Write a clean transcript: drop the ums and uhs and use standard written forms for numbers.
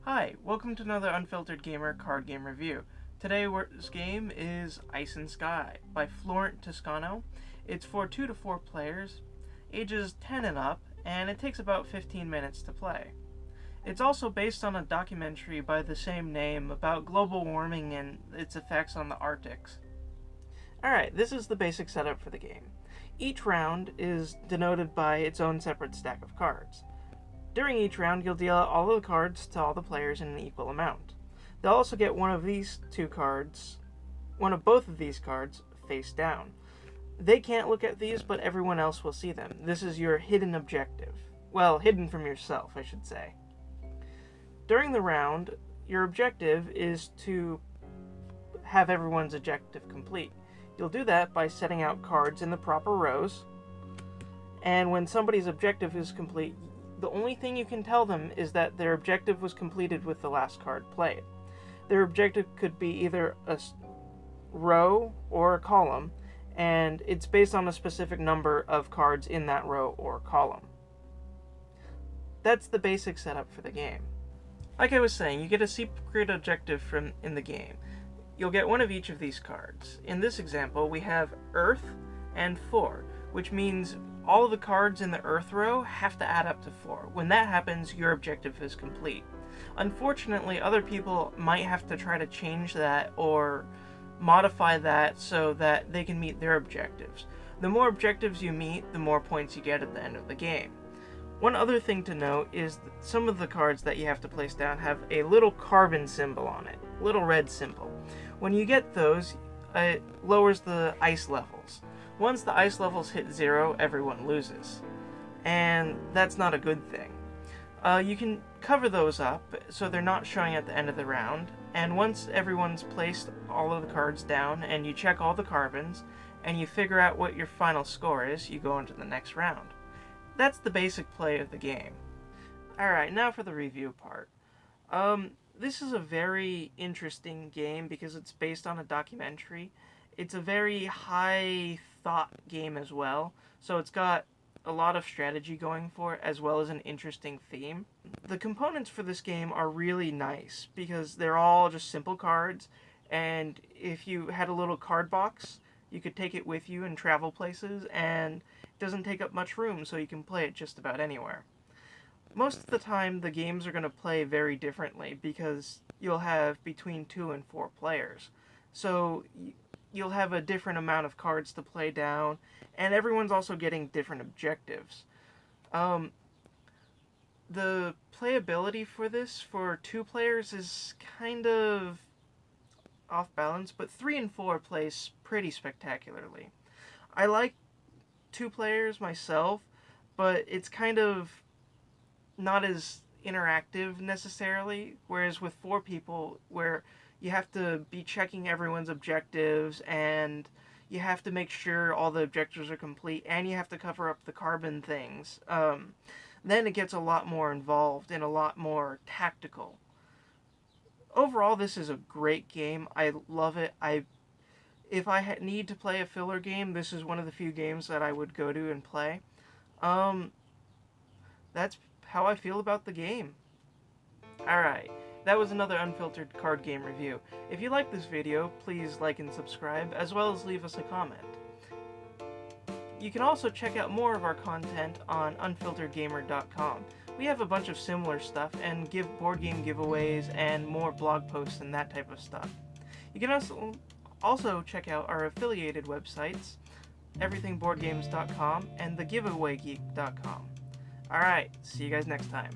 Hi, welcome to another Unfiltered Gamer card game review. Today's game is Ice and Sky by Florent Toscano. It's for 2 to 4 players, ages 10 and up, and it takes about 15 minutes to play. It's also based on a documentary by the same name about global warming and its effects on the Arctics. Alright, this is the basic setup for the game. Each round is denoted by its own separate stack of cards. During each round, you'll deal out all of the cards to all the players in an equal amount. They'll also get one of both of these cards, face down. They can't look at these, but everyone else will see them. This is your hidden objective. Well, hidden from yourself, I should say. During the round, your objective is to have everyone's objective complete. You'll do that by setting out cards in the proper rows, and when somebody's objective is complete, the only thing you can tell them is that their objective was completed with the last card played. Their objective could be either a row or a column, and it's based on a specific number of cards in that row or column. That's the basic setup for the game. Like I was saying, you get a secret objective in the game. You'll get one of each of these cards. In this example, we have Earth and 4, which means all of the cards in the Earth row have to add up to 4. When that happens, your objective is complete. Unfortunately, other people might have to try to change that or modify that so that they can meet their objectives. The more objectives you meet, the more points you get at the end of the game. One other thing to note is that some of the cards that you have to place down have a little carbon symbol on it, little red symbol. When you get those, it lowers the ice levels. Once the ice levels hit 0, everyone loses. And that's not a good thing. You can cover those up so they're not showing at the end of the round, and once everyone's placed all of the cards down and you check all the carbons and you figure out what your final score is, you go into the next round. That's the basic play of the game. Alright, now for the review part. This is a very interesting game because it's based on a documentary. It's a very high thought game as well, so it's got a lot of strategy going for it as well as an interesting theme. The components for this game are really nice because they're all just simple cards, and if you had a little card box, you could take it with you and travel places, and it doesn't take up much room, so you can play it just about anywhere. Most of the time, the games are going to play very differently because you'll have between 2 and 4 players. So you'll have a different amount of cards to play down, and everyone's also getting different objectives. The playability for this for 2 players is kind of off balance, but 3 and 4 plays pretty spectacularly. I like 2 players myself, but it's kind of not as interactive necessarily, whereas with 4 people, where you have to be checking everyone's objectives, and you have to make sure all the objectives are complete, and you have to cover up the carbon things. Then it gets a lot more involved and a lot more tactical. Overall, this is a great game. I love it. If I need to play a filler game, this is one of the few games that I would go to and play. That's how I feel about the game. Alright. That was another Unfiltered card game review. If you like this video, please like and subscribe, as well as leave us a comment. You can also check out more of our content on unfilteredgamer.com. We have a bunch of similar stuff, and give board game giveaways and more blog posts and that type of stuff. You can also check out our affiliated websites, everythingboardgames.com and thegiveawaygeek.com. Alright, see you guys next time.